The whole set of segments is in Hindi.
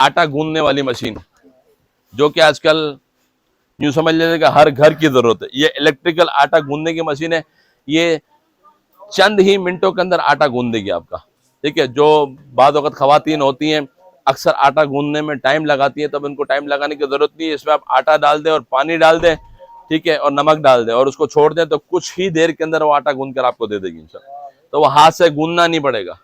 आटा गूंदने वाली मशीन, जो कि आजकल यूं समझ लेने का हर घर की जरूरत है। ये इलेक्ट्रिकल आटा गूंदने की मशीन है। ये चंद ही मिनटों के अंदर आटा गूंद देगी आपका। ठीक है, जो बाद वक्त खवातीन होती हैं अक्सर आटा गूंदने में टाइम लगाती है, तब उनको टाइम लगाने की जरूरत नहीं है। इसमें आप आटा डाल दें और पानी डाल दें, ठीक है, और नमक डाल दें और उसको छोड़ दें, तो कुछ ही देर के अंदर वो आटा गूंद कर आपको दे देगी इंशाल्लाह। तो वो हाथ से गूंदना नहीं पड़ेगा,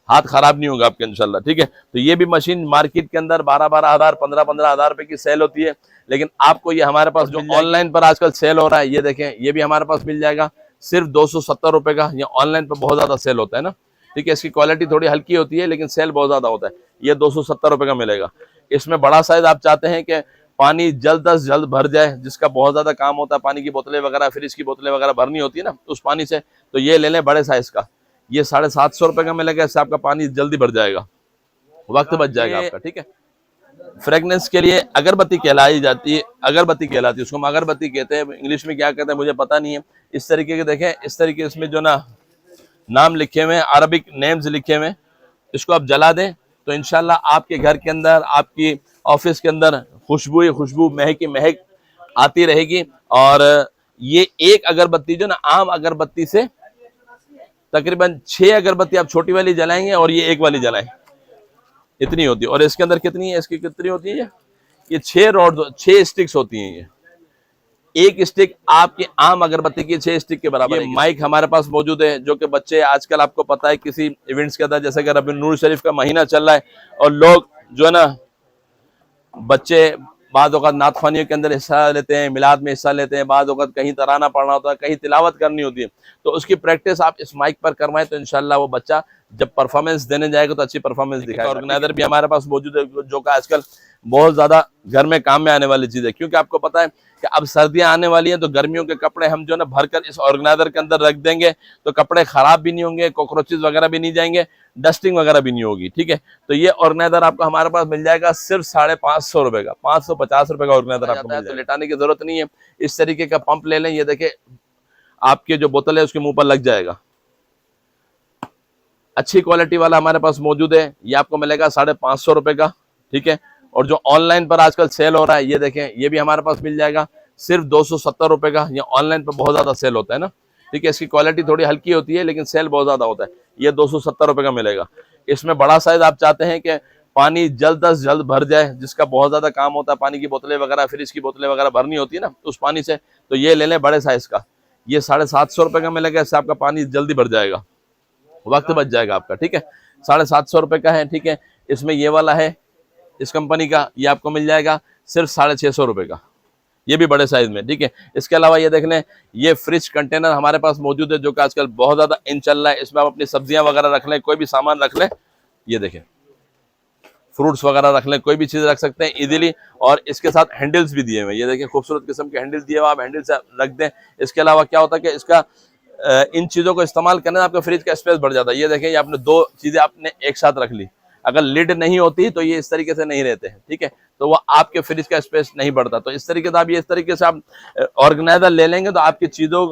हाथ खराब नहीं होगा आपके इंशाल्लाह। ठीक है, तो ये भी मशीन मार्केट के अंदर 12-12 हज़ार 15-15 हज़ार रुपए की सेल होती है, लेकिन आपको ये हमारे पास जो ऑनलाइन पर आजकल सेल हो रहा है, ये देखें, ये भी हमारे पास मिल जाएगा सिर्फ 270 रुपए का। ये ऑनलाइन पर बहुत ज्यादा सेल होता है ना, ठीक है, इसकी क्वालिटी थोड़ी हल्की होती है लेकिन सेल बहुत ज्यादा होता है। ये 270 रुपए का मिलेगा। इसमें बड़ा साइज आप चाहते हैं कि पानी जल्द से जल्द भर जाए, जिसका बहुत ज्यादा काम होता है, पानी की बोतलें वगैरह, फ्रिज की बोतलें वगैरह भरनी होती है ना उस पानी से, तो ये ले लें बड़े साइज का। ये 750 रुपए का मिलेगा। इससे आपका पानी जल्दी भर जाएगा, वक्त बच जाएगा आपका। ठीक है, फ्रेगनेंस के लिए अगरबत्ती कहलाई जाती है, अगरबत्ती कहलाती है, उसको हम अगरबत्ती कहते हैं। इंग्लिश में क्या कहते हैं मुझे पता नहीं है। इस तरीके के देखें, इस तरीके इसमें जो ना नाम लिखे हुए हैं, अरबिक नेम्स लिखे हुए हैं, इसको आप जला दें तो इंशाल्लाह आपके घर के अंदर, आपकी ऑफिस के अंदर खुशबू ही खुशबू, महक ही महक आती रहेगी। और ये एक अगरबत्ती जो ना आम अगरबत्ती से तकरीबन 6 अगरबत्ती आप छोटी वाली जलाएंगे और ये एक वाली जलाएं, इतनी होती है। और इसके अंदर कितनी है, इसकी कितनी होती है, ये 6 रॉड, 6 स्टिक्स होती हैं। ये एक स्टिक आपकी आम अगरबत्ती की 6 स्टिक के बराबर है। माइक हमारे पास मौजूद है, जो कि बच्चे आजकल आपको पता है किसी इवेंट्स के अंदर, जैसे कि रबी नूर शरीफ का महीना चल रहा है और लोग जो है ना, बच्चे बाद वक़्त नात ख़वानियों के अंदर हिस्सा लेते हैं, मिलाद में हिस्सा लेते हैं, बाद वक़्त कहीं तराना पढ़ना होता है, कहीं तिलावत करनी होती है, तो उसकी प्रैक्टिस आप इस माइक पर करवाएं तो इंशाल्लाह वो बच्चा जब परफॉर्मेंस देने जाएगा तो अच्छी परफॉर्मेंस दिखाएगा। ऑर्गेनाइजर भी हमारे पास मौजूद है, जो कि आजकल बहुत ज़्यादा घर में काम में आने वाली चीज़ है, क्योंकि आपको पता है कि अब सर्दियां आने वाली हैं, तो गर्मियों के कपड़े हम जो है ना भरकर इस ऑर्गेनाइजर के अंदर रख देंगे तो कपड़े खराब भी नहीं होंगे, कॉकरोचेस वगैरह भी नहीं जाएंगे, डस्टिंग वगैरह भी नहीं होगी। ठीक है, तो ये ऑर्गेनाइजर आपको हमारे पास मिल जाएगा सिर्फ 550 रुपए का, 550 रुपए का ऑर्गेनाइजर आपको मिल जाएगा। तो लेटाने की जरूरत नहीं है, इस तरीके का पंप ले लें, ये देखे आपके जो बोतल है उसके मुंह पर लग जाएगा। अच्छी क्वालिटी वाला हमारे पास मौजूद है, ये आपको मिलेगा 550 रुपए का। ठीक है, और जो ऑनलाइन पर आजकल सेल हो रहा है, ये देखें, ये भी हमारे पास मिल जाएगा सिर्फ 270 रुपए का। ये ऑनलाइन पर बहुत ज्यादा सेल होता है ना, ठीक है, इसकी क्वालिटी थोड़ी हल्की होती है लेकिन सेल बहुत ज्यादा होता है। ये 270 रुपए का मिलेगा। इसमें बड़ा साइज आप चाहते हैं कि पानी जल्द से जल्द भर जाए, जिसका बहुत ज्यादा काम होता है, पानी की बोतलें वगैरह, फ्रिज की बोतलें वगैरह भरनी होती है ना उस पानी से, तो ये ले लें बड़े साइज का। ये 750 रुपए का मिलेगा। इससे आपका पानी जल्दी भर जाएगा, वक्त बच जाएगा आपका। ठीक है, 750 रुपए का है। ठीक है, इसमें ये वाला है इस कंपनी का, ये आपको मिल जाएगा सिर्फ 650 रुपए का, ये भी बड़े साइज में। ठीक है, इसके अलावा ये देख लें, ये फ्रिज कंटेनर हमारे पास मौजूद है, जो कि आजकल बहुत ज्यादा इन चल रहा है। इसमें आप अपनी सब्जियां वगैरह रख लें, कोई भी सामान रख लें, ये देखें, फ्रूट्स वगैरह रख लें, कोई भी चीज रख सकते हैं इजीली। और इसके साथ हैंडल्स भी दिए हुए हैं, ये देखें, खूबसूरत किस्म के हैंडल्स दिए हुए, आप हैंडल से रख दें। इसके अलावा क्या होता है कि इसका इन चीजों को इस्तेमाल करने से आपका फ्रिज का स्पेस बढ़ जाता है। ये देखें, ये आपने 2 चीजें आपने एक साथ रख ली, अगर लिड नहीं होती तो ये इस तरीके से नहीं रहते हैं। ठीक है, तो वो आपके फ्रिज का स्पेस नहीं बढ़ता। तो इस तरीके से आप, ये इस तरीके से आप ऑर्गेनाइजर ले लेंगे तो आपकी चीजों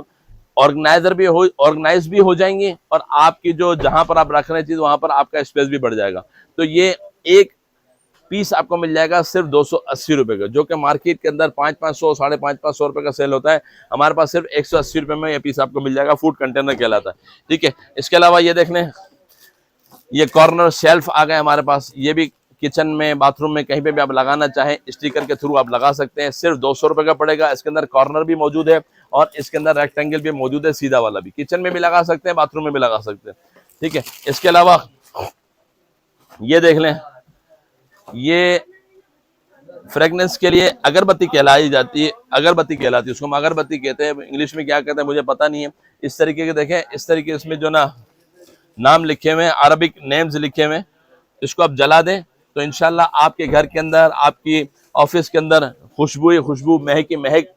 ऑर्गेनाइजर भी हो, ऑर्गेनाइज भी हो जाएंगी, और आपकी जो जहां पर आप रख रहे हैं चीज, वहां पर आपका स्पेस भी बढ़ जाएगा। तो ये एक पीस आपको मिल जाएगा सिर्फ 280 रुपए का, जो कि मार्केट के अंदर 500-500, 550 रुपए का सेल होता है। हमारे पास सिर्फ 180 रुपए में ये पीस आपको मिल जाएगा, फूड कंटेनर कहलाता है। ठीक है, इसके अलावा ये देख लें, ये कॉर्नर शेल्फ आ गए हमारे पास, ये भी किचन में, बाथरूम में, कहीं पे भी आप लगाना चाहें स्टिकर के थ्रू आप लगा सकते हैं। सिर्फ 200 रुपए का पड़ेगा। इसके अंदर कॉर्नर भी मौजूद है और इसके अंदर रेक्टेंगल भी मौजूद है, सीधा वाला भी। किचन में भी लगा सकते हैं, बाथरूम में भी लगा सकते हैं। ठीक है, इसके अलावा ये देख लें, ये फ्रेगनेंस के लिए अगरबत्ती कहलाई जाती है, अगरबत्ती कहलाती है, उसको हम अगरबत्ती कहते हैं। इंग्लिश में क्या कहते हैं मुझे पता नहीं है। इस तरीके के देखें, इस तरीके इसमें जो ना नाम लिखे हुए हैं, अरबिक नेम्स लिखे हुए हैं, इसको आप जला दें तो इंशाल्लाह आपके घर के अंदर, आपकी ऑफिस के अंदर खुशबू ही खुशबू, महक ही महक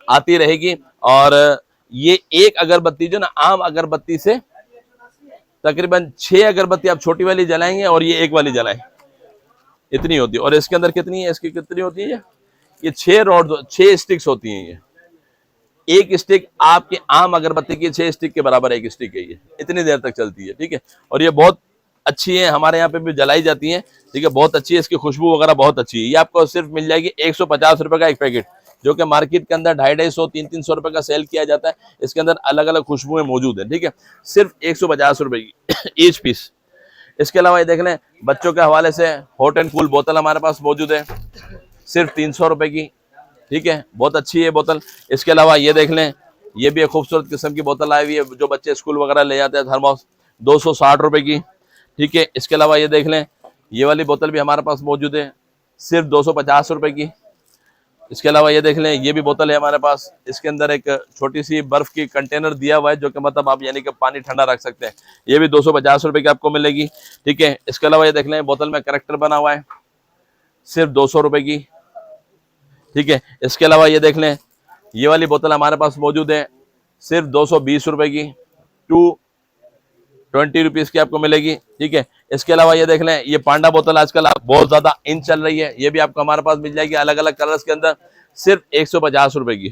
आती रहेगी। और ये एक अगरबत्ती जो ना आम अगरबत्ती से तकरीबन 6 अगरबत्ती आप छोटी वाली जलाएंगे और ये एक वाली जलाएं, इतनी होती है। और इसके अंदर कितनी है, इसकी कितनी होती है, ये 6 रॉड, 6 स्टिक्स होती हैं। ये एक स्टिक आपके आम अगरबत्ती की 6 स्टिक के बराबर एक स्टिक है, ये इतनी देर तक चलती है। ठीक है, और ये बहुत अच्छी है, हमारे यहाँ पे भी जलाई जाती है, ठीक है, बहुत अच्छी है, इसकी खुशबू वगैरह बहुत अच्छी है। ये आपको सिर्फ मिल जाएगी 150 रुपए का एक पैकेट, जो कि मार्केट के अंदर 250-250, 300 रुपए का सेल किया जाता है। इसके अंदर अलग अलग खुशबुएं मौजूद है, ठीक है, सिर्फ 150 रुपए की ईच पीस। इसके अलावा ये देख लें, बच्चों के हवाले से हॉट एंड कूल बोतल हमारे पास मौजूद है, सिर्फ 300 रुपए की, ठीक है, बहुत अच्छी है बोतल। इसके अलावा ये देख लें, ये भी एक खूबसूरत किस्म की बोतल आई हुई है, जो बच्चे स्कूल वगैरह ले जाते हैं, थर्मोस, 260 रुपए की, ठीक है। इसके अलावा ये देख लें, ये वाली बोतल भी हमारे पास मौजूद है, सिर्फ 250 रुपए की। इसके अलावा ये देख लें, ये भी बोतल है हमारे पास, इसके अंदर एक छोटी सी बर्फ की कंटेनर दिया हुआ है, जो कि मतलब आप यानी कि पानी ठंडा रख सकते हैं। ये भी 250 रुपए की आपको मिलेगी, ठीक है। इसके अलावा ये देख लें, बोतल में कैरेक्टर बना हुआ है, सिर्फ 200 रुपए की, ठीक है। इसके अलावा ये देख लें, ये वाली बोतल हमारे पास मौजूद है, सिर्फ 220 रुपए की, 220 रुपीज की आपको मिलेगी, ठीक है। इसके अलावा ये देख लें, ये पांडा बोतल आजकल बहुत ज्यादा इन चल रही है, ये भी आपको हमारे पास मिल जाएगी अलग अलग कलर्स के अंदर, सिर्फ 150 रुपए की,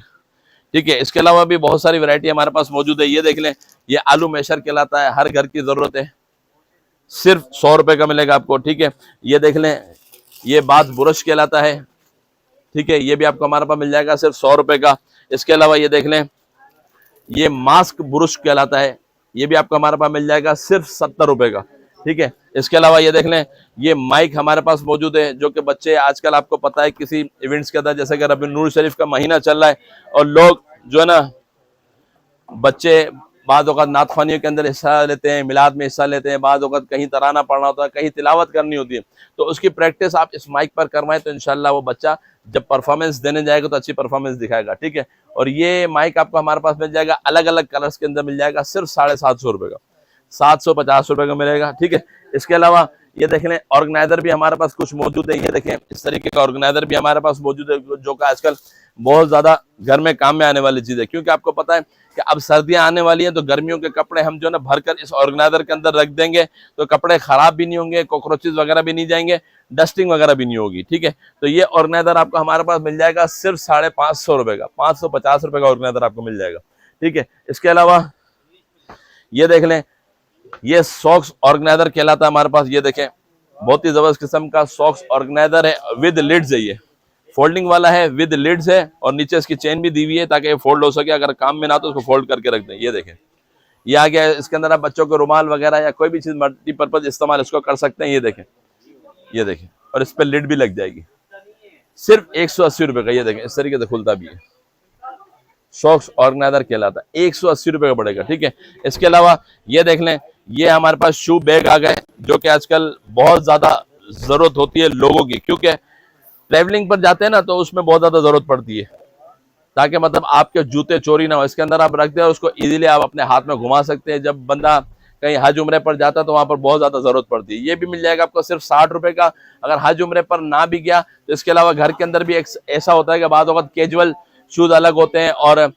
ठीक है। इसके अलावा भी बहुत सारी वैरायटी हमारे पास मौजूद है। ये देख लें, ये आलू मैशर कहलाता है, हर घर की जरूरत है, सिर्फ 100 रुपए का मिलेगा आपको, ठीक है। ये देख लें, ये बात बुरश कहलाता है, ठीक है, ये भी आपको हमारे पास मिल जाएगा सिर्फ 100 रुपए का। इसके अलावा ये देख लें, ये मास्क बुरुश कहलाता है, ये भी आपको हमारे पास मिल जाएगा सिर्फ 70 रुपए का, ठीक है। इसके अलावा ये देख लें, ये माइक हमारे पास मौजूद है, जो कि बच्चे आजकल आपको पता है किसी इवेंट्स के अंदर, जैसे कि रबी नूर शरीफ का महीना चल रहा है, और लोग जो है ना, बच्चे बाद वक़्त नातखानियों के अंदर हिस्सा लेते हैं, मिलाद में हिस्सा लेते हैं, बाद वक़्त कहीं तराना पढ़ना होता है, कहीं तिलावत करनी होती है, तो उसकी प्रैक्टिस आप इस माइक पर करवाएं, तो इंशाल्लाह वो बच्चा जब परफॉर्मेंस देने जाएगा तो अच्छी परफॉर्मेंस दिखाएगा, ठीक है। और ये माइक आपको हमारे पास मिल जाएगा अलग अलग कलर्स के अंदर, मिल जाएगा सिर्फ 750 रुपए का, 750 रुपए का मिलेगा, ठीक है। इसके अलावा ये देख लें, ऑर्गेनाइजर भी हमारे पास कुछ मौजूद है, ये देखें, इस तरीके का ऑर्गेनाइजर भी हमारे पास मौजूद है, जो कि आजकल बहुत ज्यादा घर में काम में आने वाली चीज है, क्योंकि आपको पता है कि अब सर्दियां आने वाली हैं, तो गर्मियों के कपड़े हम जो है ना भरकर इस ऑर्गेनाइजर के अंदर रख देंगे, तो कपड़े खराब भी नहीं होंगे, कॉकरोचेस वगैरह भी नहीं जाएंगे, डस्टिंग वगैरह भी नहीं होगी, ठीक है। तो ये ऑर्गेनाइजर आपको हमारे पास मिल जाएगा सिर्फ 550 रुपए का, 550 रुपए का ऑर्गेनाइजर आपको मिल जाएगा, ठीक है। इसके अलावा ये देख लें, ये सॉक्स ऑर्गेनाइजर कहलाता है हमारे पास, ये देखें, बहुत ही जबरदस्त किस्म का सॉक्स ऑर्गेनाइजर है, विद लिड्स है, ये फोल्डिंग वाला है, विद लिड्स है, और नीचे इसकी चेन भी दी हुई है ताकि ये फोल्ड हो सके, अगर काम में ना तो उसको फोल्ड करके रख दें। ये देखें, ये आ गया, इसके अंदर आप बच्चों को रुमाल वगैरह या कोई भी चीज मल्टीपर्पज इस्तेमाल इसको कर सकते हैं। ये देखें, ये देखें, और इस पर लिड भी लग जाएगी, सिर्फ 180 रुपए का। ये देखें, इस तरीके से खुलता भी है, सॉक्स ऑर्गेनाइजर कहलाता है, 180 रुपए का पड़ेगा, ठीक है। इसके अलावा ये देख लें, ये हमारे पास शू बैग आ गए, जो कि आजकल बहुत ज्यादा जरूरत होती है लोगों की, क्योंकि ट्रैवलिंग पर जाते हैं ना, तो उसमें बहुत ज्यादा जरूरत पड़ती है, ताकि मतलब आपके जूते चोरी ना हो। इसके अंदर आप रख दें, उसको इजीली आप अपने हाथ में घुमा सकते हैं। जब बंदा कहीं हज उम्रे पर जाता है तो वहां पर बहुत ज्यादा जरूरत पड़ती है। ये भी मिल जाएगा आपको सिर्फ 60 रुपए का। अगर हज उम्रे पर ना भी गया तो इसके अलावा घर के अंदर भी एक ऐसा होता है कि बाद वक्त कैजुअल शूज अलग होते हैं, और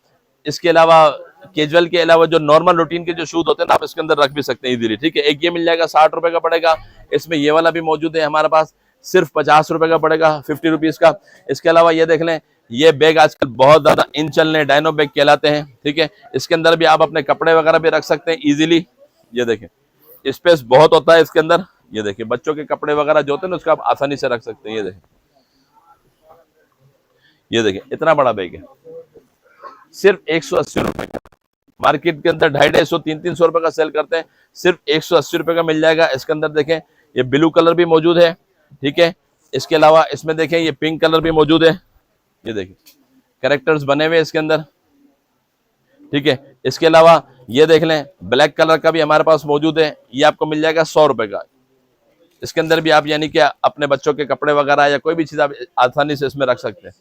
इसके अलावा कैजुअल के अलावा जो नॉर्मल रूटीन के जो शूज होते हैं ना, आप इसके अंदर रख भी सकते हैं इजीली, ठीक है। एक ये मिल जाएगा 60 रुपए का पड़ेगा। इसमें ये वाला भी मौजूद है हमारे पास, सिर्फ 50 रुपए का पड़ेगा, 50 रुपीज का। इसके अलावा ये देख लें, ये बैग आजकल बहुत ज्यादा इन चल रहे, डायनो बैग कहलाते हैं, ठीक है। इसके अंदर भी आप अपने कपड़े वगैरह भी रख सकते हैं इजीली। ये देखें, स्पेस बहुत होता है इसके अंदर। ये देखिए, बच्चों के कपड़े वगैरह जो होते हैं ना, उसको आप आसानी से रख सकते हैं। ये देखें, ये देखिए, इतना बड़ा बैग है, सिर्फ 180 रुपए का। मार्केट के अंदर 250, 300 रुपए का सेल करते हैं, सिर्फ 180 रुपए का मिल जाएगा। इसके अंदर देखें, ये ब्लू कलर भी मौजूद है, ठीक है। इसके अलावा इसमें देखें, ये पिंक कलर भी मौजूद है। ये देखिए, कैरेक्टर्स बने हुए इसके अंदर, ठीक है। इसके अलावा ये देख लें, ब्लैक कलर का भी हमारे पास मौजूद है, ये आपको मिल जाएगा 100 रुपए का। इसके अंदर भी आप यानी कि अपने बच्चों के कपड़े वगैरह या कोई भी चीज आप आसानी से इसमें रख सकते हैं,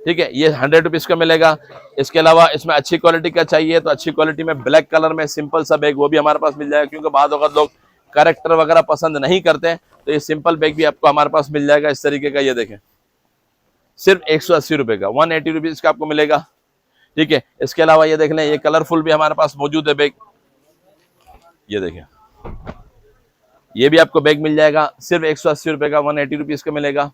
ठीक है। ये 100 रुपीज का मिलेगा। इसके अलावा इसमें अच्छी क्वालिटी का चाहिए तो अच्छी क्वालिटी में ब्लैक कलर में सिंपल सा बैग, वो भी हमारे पास मिल जाएगा, क्योंकि बाद वक्त लोग कैरेक्टर वगैरह पसंद नहीं करते, तो ये सिंपल बैग भी आपको हमारे पास मिल जाएगा इस तरीके का। ये देखें, सिर्फ 180 रुपए का, 180 रुपीज का आपको मिलेगा, ठीक है। इसके अलावा ये देख लें, ये कलरफुल भी हमारे पास मौजूद है बैग। ये देखें, ये भी आपको बैग मिल जाएगा, सिर्फ 180 रुपए का, 180 रुपीज का मिलेगा,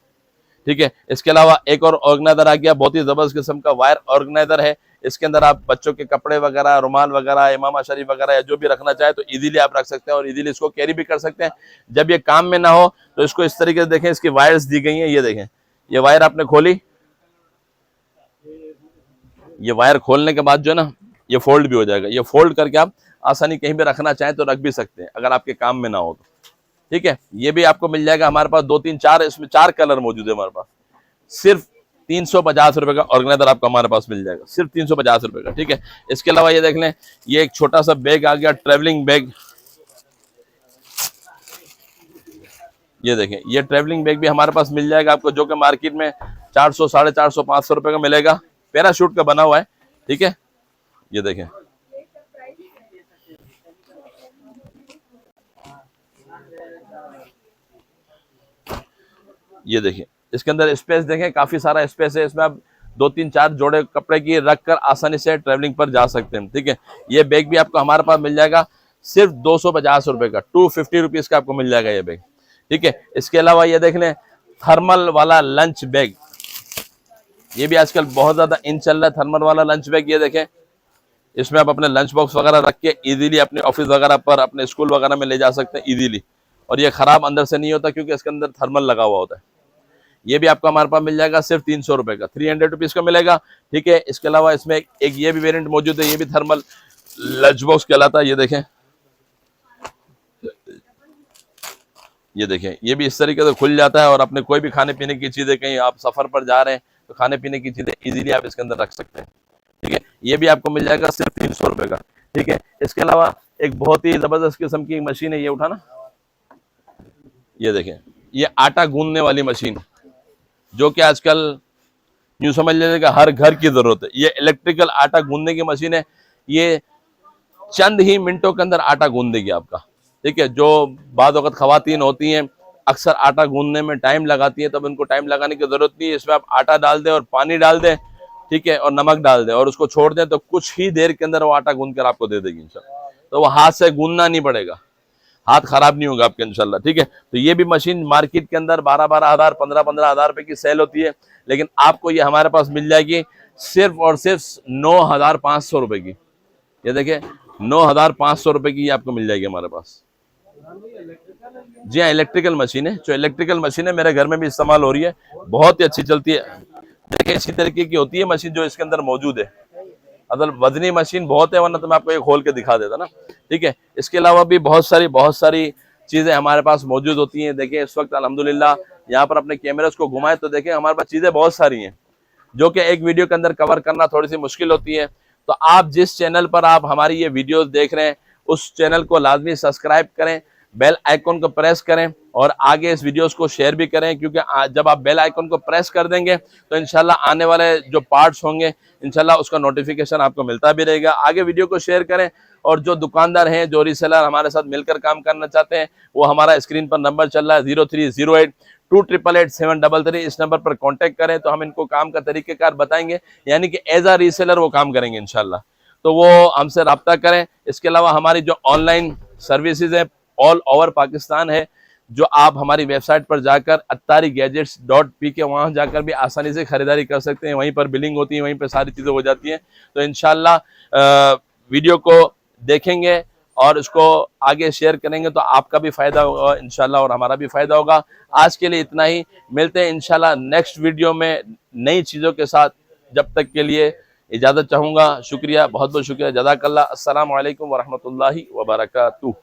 ठीक है। इसके अलावा एक और ऑर्गेनाइजर आ गया, बहुत ही जबरदस्त किस्म का वायर ऑर्गेनाइजर है। इसके अंदर आप बच्चों के कपड़े वगैरह, रुमाल वगैरह, इमामा शरीफ वगैरह या जो भी रखना चाहे तो इजीली आप रख सकते हैं और इजीली इसको कैरी भी कर सकते हैं। जब ये काम में ना हो तो इसको इस तरीके से देखें, इसकी वायर्स दी गई हैं, ये देखें, ये वायर आपने खोली, ये वायर खोलने के बाद जो है ना ये फोल्ड भी हो जाएगा। ये फोल्ड करके आप आसानी कहीं भी रखना चाहें तो रख भी सकते हैं अगर आपके काम में ना हो तो, ठीक है। ये भी आपको मिल जाएगा हमारे पास 2 3 4, इसमें 4 कलर मौजूद है हमारे पास। सिर्फ 350 रुपए का ऑर्गेनाइजर आपको हमारे पास मिल जाएगा, सिर्फ 350 रुपए का, ठीक है। इसके अलावा ये देख लें, ये एक छोटा सा बैग आ गया, ट्रेवलिंग बैग। ये देखें, ये ट्रेवलिंग बैग भी हमारे पास मिल जाएगा आपको, जो कि मार्केट में 400, 450, 500 रुपए का मिलेगा। पैराशूट का बना हुआ है, ठीक है। ये देखें, ये देखिए, इसके अंदर स्पेस देखें, काफी सारा स्पेस है। इसमें आप 2 3 4 जोड़े कपड़े की रखकर आसानी से ट्रेवलिंग पर जा सकते हैं, ठीक है। ये बैग भी आपको हमारे पास मिल जाएगा सिर्फ 250 रुपए का, 250 रुपीज का आपको मिल जाएगा ये बैग, ठीक है। इसके अलावा ये देख लें, थर्मल वाला लंच बैग, ये भी आजकल बहुत ज्यादा इन चल रहा है, थर्मल वाला लंच बैग। ये देखें, इसमें आप अपने लंच बॉक्स वगैरह रख के इजीली अपने ऑफिस वगैरह पर, अपने स्कूल वगैरह में ले जा सकते हैं इजीली, और ये खराब अंदर से नहीं होता क्योंकि इसके अंदर थर्मल लगा हुआ होता है। ये भी आपको हमारे पास मिल जाएगा सिर्फ 300 रुपए का, 300 रुपीज का मिलेगा, ठीक है। इसके अलावा इसमें एक ये भी वेरिएंट मौजूद है, ये भी थर्मल लंच बॉक्स कहलाता है। ये देखें, ये देखें, ये भी इस तरीके से खुल जाता है और अपने कोई भी खाने पीने की चीजें, कहीं आप सफर पर जा रहे हैं तो खाने पीने की चीजें इजीली आप इसके अंदर रख सकते हैं, ठीक है। ये भी आपको मिल जाएगा सिर्फ 300 रुपए का, ठीक है। इसके अलावा एक बहुत ही जबरदस्त किस्म की मशीन है, ये उठाना, ये देखें, ये आटा गूंदने वाली मशीन, जो कि आजकल यूं समझ लेने का हर घर की जरूरत है। ये इलेक्ट्रिकल आटा गूंदने की मशीन है, ये चंद ही मिनटों के अंदर आटा गूंद देगी आपका, ठीक है। जो बाद वक्त खवातीन होती हैं अक्सर आटा गूंदने में टाइम लगाती है, तब उनको टाइम लगाने की जरूरत नहीं है। इसमें आप आटा डाल दें और पानी डाल दें, ठीक है, और नमक डाल दें और उसको छोड़ दें तो कुछ ही देर के अंदर वो आटा गूंद कर आपको दे देगी इंशाल्लाह। तो वो हाथ से गूंदना नहीं पड़ेगा, हाथ खराब नहीं होगा आपके इंशाल्लाह, ठीक है। तो ये भी मशीन मार्केट के अंदर 12-12 हजार, 15-15 हजार रुपए की सेल होती है, लेकिन आपको ये हमारे पास मिल जाएगी सिर्फ और सिर्फ 9,500 रुपए की। ये देखिए, 9,500 रुपए की आपको मिल जाएगी हमारे पास। जी हाँ, इलेक्ट्रिकल मशीन है, जो इलेक्ट्रिकल मशीन है मेरे घर में भी इस्तेमाल हो रही है, बहुत ही अच्छी चलती है। देखिए, इसी तरीके की होती है मशीन जो इसके अंदर मौजूद है। असल वजनी मशीन बहुत है, वरना तो मैं आपको ये खोल के दिखा देता ना, ठीक है। इसके अलावा भी बहुत सारी चीजें हमारे पास मौजूद होती हैं। देखिए, इस वक्त अल्हम्दुलिल्लाह यहाँ पर अपने कैमरास को घुमाए तो देखिए हमारे पास चीजें बहुत सारी हैं, जो कि एक वीडियो के अंदर कवर करना थोड़ी सी मुश्किल होती है। तो आप जिस चैनल पर आप हमारी ये वीडियोस देख रहे हैं, उस चैनल को लाजमी सब्सक्राइब करें, बेल आइकन को प्रेस करें और आगे इस वीडियोस को शेयर भी करें, क्योंकि जब आप बेल आइकन को प्रेस कर देंगे तो इंशाल्लाह आने वाले जो पार्ट्स होंगे इंशाल्लाह उसका नोटिफिकेशन आपको मिलता भी रहेगा। आगे वीडियो को शेयर करें, और जो दुकानदार हैं, जो रीसेलर हमारे साथ मिलकर काम करना चाहते हैं, वो हमारा स्क्रीन पर नंबर चल रहा है 0308288733, इस नंबर पर कॉन्टेक्ट करें तो हम इनको काम का तरीक़ेकार बताएंगे, यानी कि एज आ रीसेलर वो काम करेंगे इंशाल्लाह। तो वो हमसे रब्ता करें। इसके अलावा हमारी जो ऑनलाइन सर्विसेज है ऑल ओवर पाकिस्तान है, जो आप हमारी वेबसाइट पर जाकर attarigadgets.pk वहाँ जाकर भी आसानी से खरीदारी कर सकते हैं। वहीं पर बिलिंग होती है, वहीं पर सारी चीज़ें हो जाती हैं। तो इंशाल्लाह वीडियो को देखेंगे और इसको आगे शेयर करेंगे तो आपका भी फ़ायदा होगा इंशाल्लाह और हमारा भी फ़ायदा होगा। आज के लिए इतना ही, मिलते हैं इंशाल्लाह नेक्स्ट वीडियो में नई चीज़ों के साथ। जब तक के लिए इजाज़त चाहूँगा। शुक्रिया, बहुत बहुत शुक्रिया, जज़ाकल्लाह। अस्सलामु अलैकुम वरहमतुल्लाहि वबरकातुहू।